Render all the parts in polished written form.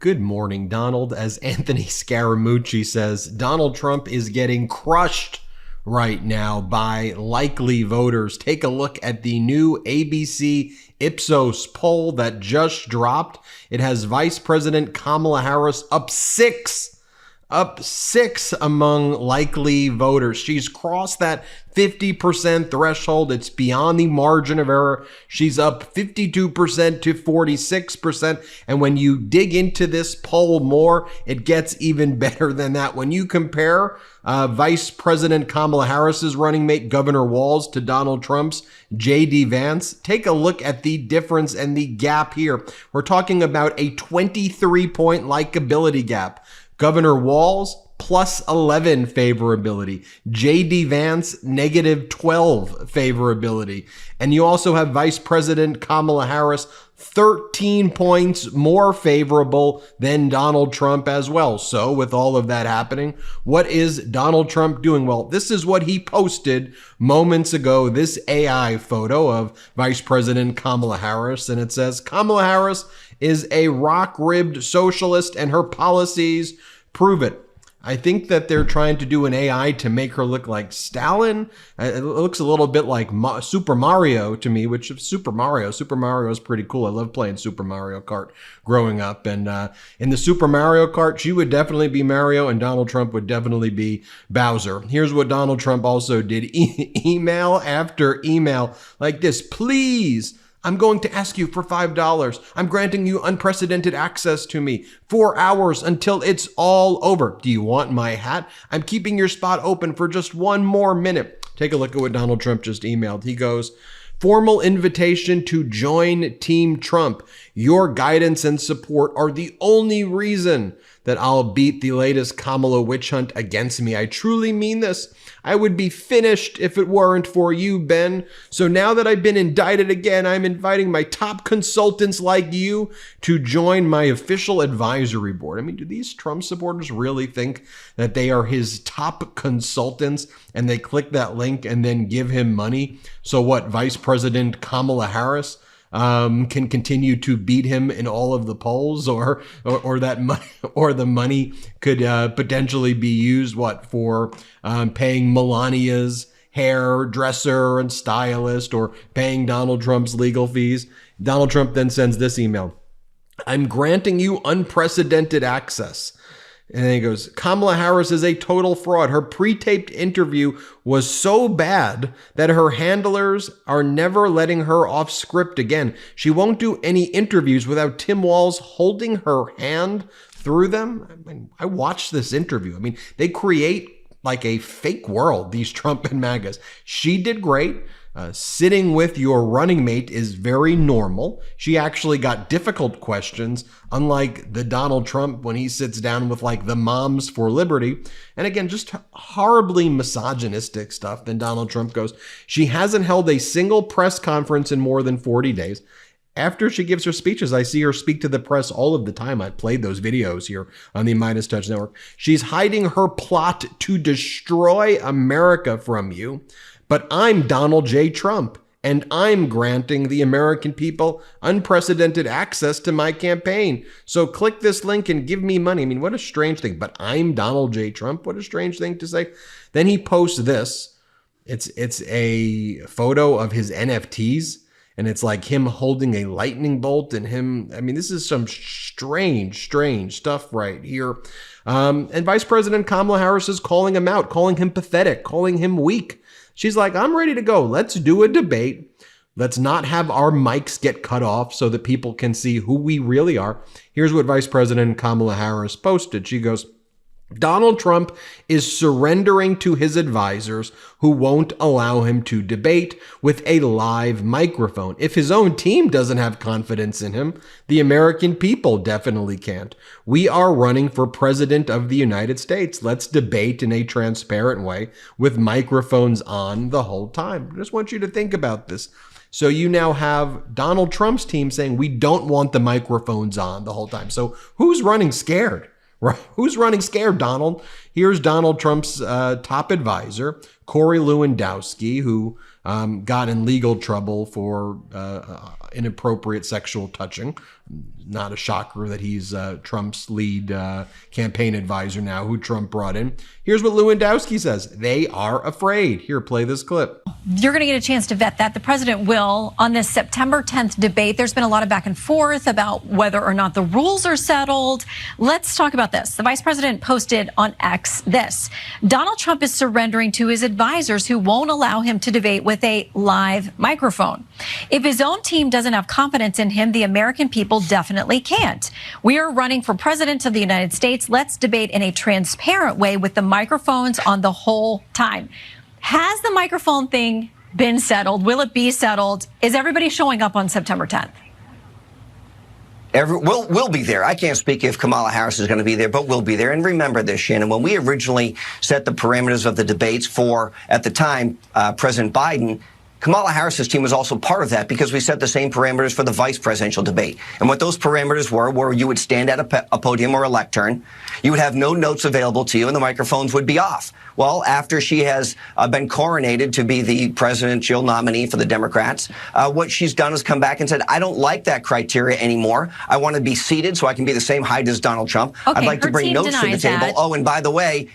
Good morning, Donald. As Anthony Scaramucci says, Donald Trump is getting crushed right now by likely voters. Take a look at the new ABC IPSOS poll that just dropped. It has Vice President Kamala Harris up six among likely voters. She's crossed that 50% threshold. It's beyond the margin of error. She's up 52% to 46%. And when you dig into this poll more, it gets even better than that. When you compare Vice President Kamala Harris's running mate, Governor Walz, to Donald Trump's J.D. Vance, take a look at the difference and the gap here. We're talking about a 23-point likability gap. Governor Walz, plus 11 favorability. J.D. Vance, negative 12 favorability. And you also have Vice President Kamala Harris, 13 points more favorable than Donald Trump as well. So with all of that happening, what is Donald Trump doing? Well, this is what he posted moments ago, this AI photo of Vice President Kamala Harris. And it says, Kamala Harris is a rock-ribbed socialist and her policies prove it. I think that they're trying to do an AI to make her look like Stalin. It looks a little bit like Super Mario to me, which is Super Mario is pretty cool. I love playing Super Mario Kart growing up. And in the Super Mario Kart, she would definitely be Mario and Donald Trump would definitely be Bowser. Here's what Donald Trump also did. Email after email like this. Please, I'm going to ask you for $5. I'm granting you unprecedented access to me. 4 hours until it's all over. Do you want my hat? I'm keeping your spot open for just 1 more minute. Take a look at what Donald Trump just emailed. He goes, formal invitation to join Team Trump. Your guidance and support are the only reason that I'll beat the latest Kamala witch hunt against me. I truly mean this. I would be finished if it weren't for you, Ben. So now that I've been indicted again, I'm inviting my top consultants like you to join my official advisory board. I mean, do these Trump supporters really think that they are his top consultants and they click that link and then give him money? So what, Vice President Kamala Harris can continue to beat him in all of the polls, or that money, or the money could potentially be used for paying Melania's hairdresser and stylist, or paying Donald Trump's legal fees. Donald Trump then sends this email. I'm granting you unprecedented access. And then he goes, Kamala Harris is a total fraud. Her pre-taped interview was so bad that her handlers are never letting her off script again. She won't do any interviews without Tim Walz holding her hand through them. I mean, I watched this interview. I mean, they create like a fake world, these Trump and MAGAs. She did great. Sitting with your running mate is very normal. She actually got difficult questions, unlike the Donald Trump when he sits down with like the Moms for Liberty. And again, just horribly misogynistic stuff. Then Donald Trump goes, she hasn't held a single press conference in more than 40 days. After she gives her speeches, I see her speak to the press all of the time. I played those videos here on the MeidasTouch network. She's hiding her plot to destroy America from you. But I'm Donald J. Trump, and I'm granting the American people unprecedented access to my campaign. So click this link and give me money. I mean, what a strange thing. But I'm Donald J. Trump. What a strange thing to say. Then he posts this. It's a photo of his NFTs, and it's like him holding a lightning bolt and him. I mean, this is some strange stuff right here. And Vice President Kamala Harris is calling him out, calling him pathetic, calling him weak. She's like, I'm ready to go. Let's do a debate. Let's not have our mics get cut off so that people can see who we really are. Here's what Vice President Kamala Harris posted. She goes, Donald Trump is surrendering to his advisors who won't allow him to debate with a live microphone. If his own team doesn't have confidence in him, the American people definitely can't. We are running for president of the United States. Let's debate in a transparent way with microphones on the whole time. I just want you to think about this. So you now have Donald Trump's team saying we don't want the microphones on the whole time. So who's running scared? Right? Who's running scared, Donald? Here's Donald Trump's top advisor, Corey Lewandowski, who got in legal trouble for inappropriate sexual touching. Not a shocker that he's Trump's lead campaign advisor now, who Trump brought in. Here's what Lewandowski says. They are afraid. Here, play this clip. You're going to get a chance to vet that. The president will on this September 10th debate. There's been a lot of back and forth about whether or not the rules are settled. Let's talk about this. The vice president posted on X this. Donald Trump is surrendering to his advisors who won't allow him to debate with a live microphone. If his own team doesn't have confidence in him, the American people definitely can't. We are running for president of the United States. Let's debate in a transparent way with the microphones on the whole time. Has the microphone thing been settled? Will it be settled? Is everybody showing up on September 10th? We'll be there. I can't speak if Kamala Harris is going to be there, but we'll be there. And remember this, Shannon, when we originally set the parameters of the debates for, at the time, President Biden, Kamala Harris's team was also part of that because we set the same parameters for the vice presidential debate. And what those parameters were you would stand at a podium or a lectern, you would have no notes available to you, and the microphones would be off. Well, after she has been coronated to be the presidential nominee for the Democrats, what she's done is come back and said, I don't like that criteria anymore. I want to be seated so I can be the same height as Donald Trump. Okay, I'd like to bring notes to the table. Oh, and by the way,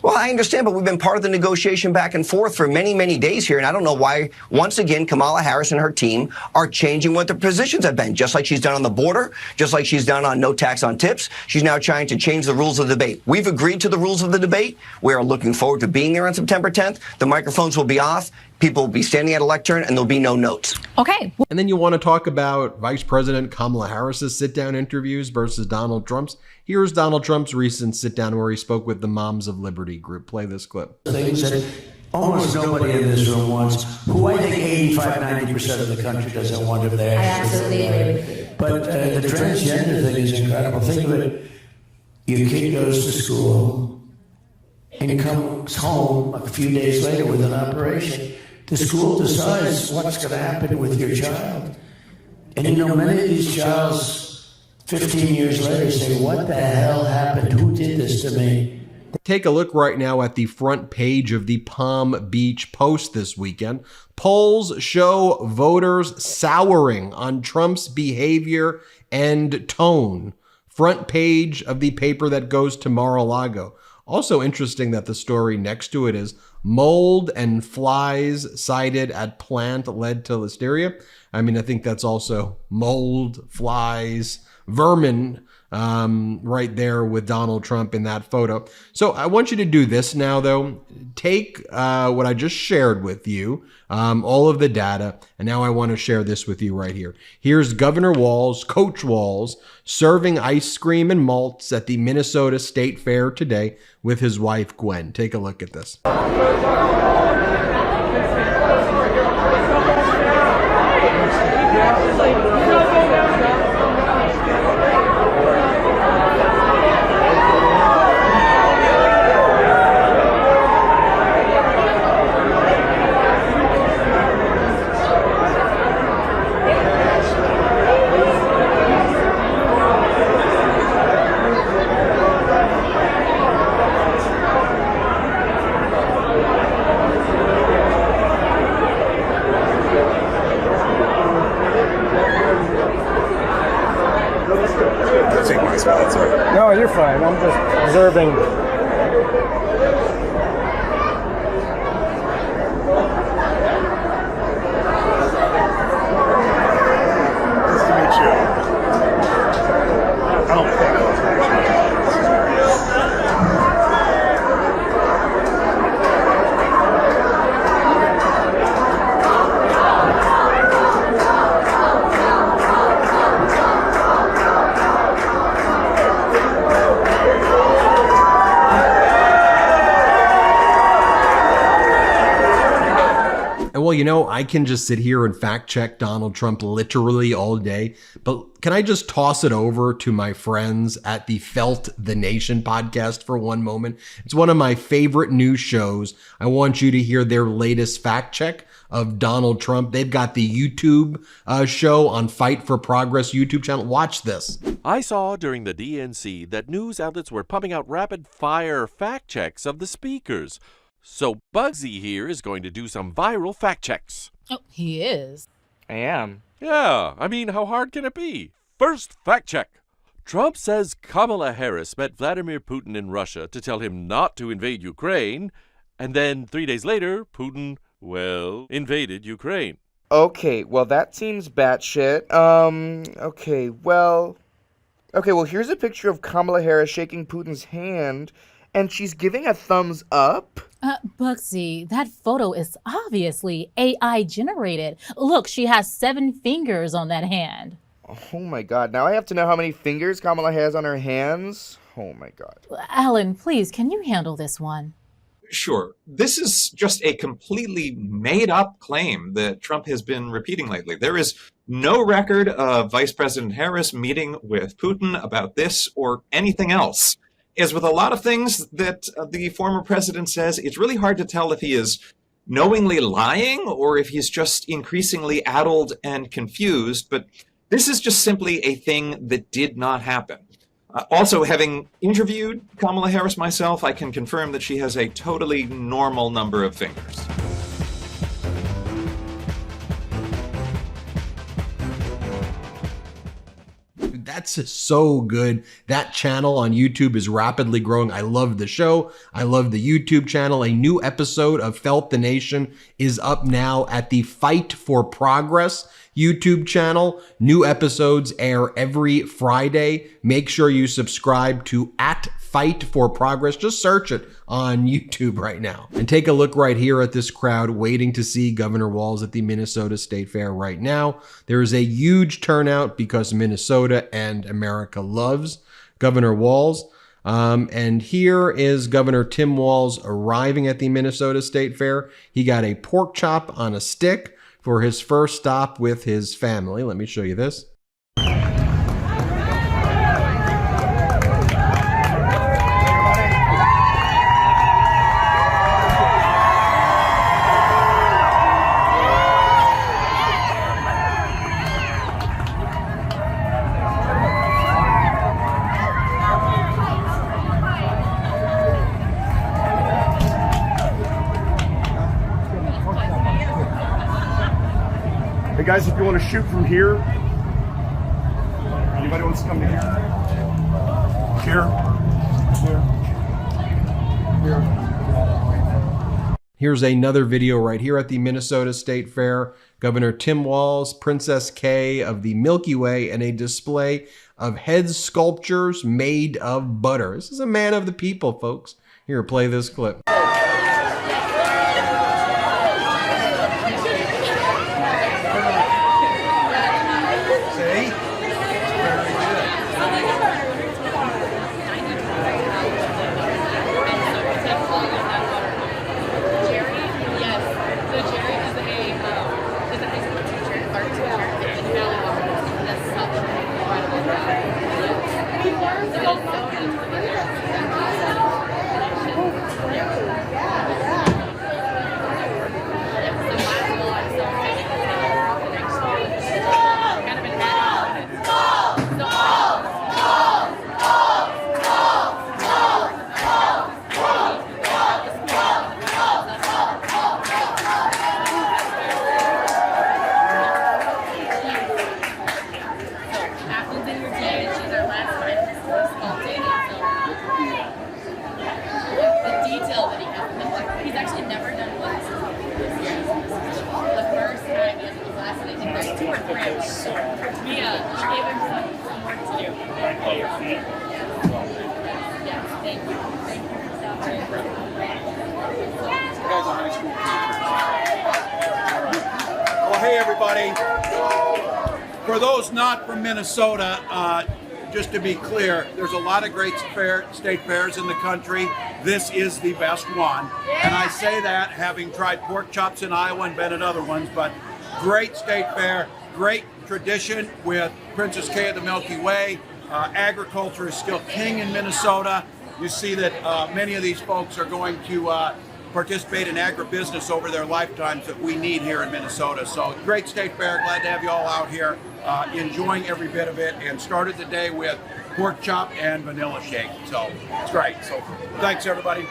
well, I understand, but we've been part of the negotiation back and forth for many, many days here, and I don't know why, once again, Kamala Harris and her team are changing what their positions have been, just like she's done on the border, just like she's done on no tax on tips. She's now trying to change the rules of the debate. We've agreed to the rules of the debate. We are looking forward to being there on September 10th. The microphones will be off. People will be standing at a lectern, and there'll be no notes. Okay. And then you want to talk about Vice President Kamala Harris's sit-down interviews versus Donald Trump's. Here's Donald Trump's recent sit-down where he spoke with the Moms of Liberty group. Play this clip. Things that almost nobody in this room wants, who I think 85–90% of the country doesn't want if they absolutely agree with you. But the transgender thing is incredible. Think of it. Your kid goes to school and comes home a few days later with an operation. The school decides what's going to happen with your child. And you know, many of these childs 15 years later say, what the hell happened? Who did this to me? Take a look right now at the front page of the Palm Beach Post this weekend. Polls show voters souring on Trump's behavior and tone. Front page of the paper that goes to Mar-a-Lago. Also interesting that the story next to it is mold and flies cited at plant led to listeria. I mean, I think that's also mold, flies, vermin right there with Donald Trump in that photo. So I want you to do this now, though. Take what I just shared with you, all of the data, and now I want to share this with you right here. Here's Governor Walz, Coach Walz, serving ice cream and malts at the Minnesota State Fair today with his wife, Gwen. Take a look at this. No, you're fine. I'm just observing. Nice to meet you. I don't think And well, you know, I can just sit here and fact check Donald Trump literally all day, but can I just toss it over to my friends at the Felt the Nation podcast for one moment? It's one of my favorite news shows. I want you to hear their latest fact check of Donald Trump. They've got the YouTube show on Fight for Progress YouTube channel. Watch this. I saw during the DNC that news outlets were pumping out rapid-fire fact checks of the speakers. So Bugsy here is going to do some viral fact checks. Oh, he is. I am. Yeah, I mean, how hard can it be? First fact check. Trump says Kamala Harris met Vladimir Putin in Russia to tell him not to invade Ukraine, and then 3 days later, Putin, well, invaded Ukraine. Okay, well, that seems batshit. Okay, well, here's a picture of Kamala Harris shaking Putin's hand, and she's giving a thumbs up. Bugsy, that photo is obviously AI generated. Look, she has 7 fingers on that hand. Oh my god, now I have to know how many fingers Kamala has on her hands. Oh my god. Alan, please, can you handle this one? Sure. This is just a completely made-up claim that Trump has been repeating lately. There is no record of Vice President Harris meeting with Putin about this or anything else. As with a lot of things that the former president says, it's really hard to tell if he is knowingly lying or if he's just increasingly addled and confused. But this is just simply a thing that did not happen. Also, having interviewed Kamala Harris myself, I can confirm that she has a totally normal number of fingers. That's so good. That channel on YouTube is rapidly growing. I love the show. I love the YouTube channel. A new episode of Felt the Nation is up now at the Fight for Progress YouTube channel. New episodes air every Friday. Make sure you subscribe to @Fight for Progress. Just search it on YouTube right now. And take a look right here at this crowd waiting to see Governor Walz at the Minnesota State Fair right now. There is a huge turnout because Minnesota and America loves Governor Walz. And here is Governor Tim Walz arriving at the Minnesota State Fair. He got a pork chop on a stick for his first stop with his family. Let me show you this. Hey guys, if you want to shoot from here, anybody wants to come to here? Here. Here's another video right here at the Minnesota State Fair. Governor Tim Walz, Princess Kay of the Milky Way, and a display of head sculptures made of butter. This is a man of the people, folks. Here, play this clip. Well, hey everybody. For those not from Minnesota, just to be clear, there's a lot of great state fairs in the country. This is the best one. And I say that having tried pork chops in Iowa and been at other ones, but great state fair, great tradition with Princess Kay of the Milky Way. Agriculture is still king in Minnesota. You see that many of these folks are going to participate in agribusiness over their lifetimes that we need here in Minnesota. So great state fair, glad to have you all out here enjoying every bit of it, and started the day with pork chop and vanilla shake. So it's great. So thanks everybody.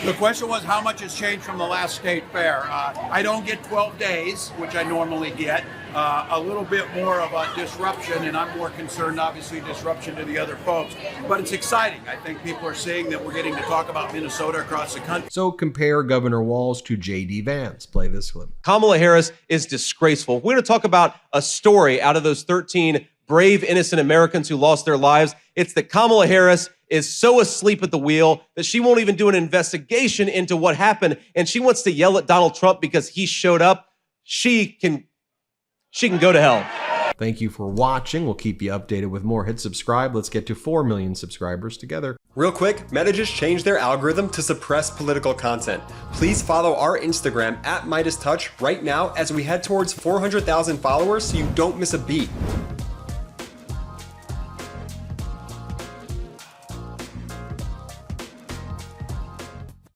The question was how much has changed from the last state fair. I don't get 12 days, which I normally get. A little bit more of a disruption, and I'm more concerned, obviously, disruption to the other folks. But it's exciting. I think people are seeing that we're getting to talk about Minnesota across the country. So compare Governor Walz to J.D. Vance. Play this clip. Kamala Harris is disgraceful. We're going to talk about a story out of those 13 brave, innocent Americans who lost their lives. It's that Kamala Harris is so asleep at the wheel that she won't even do an investigation into what happened, and she wants to yell at Donald Trump because he showed up. She can go to hell. Thank you for watching. We'll keep you updated with more. Hit subscribe. Let's get to 4 million subscribers together. Real quick, Meta just changed their algorithm to suppress political content. Please follow our Instagram @MeidasTouch right now as we head towards 400,000 followers so you don't miss a beat.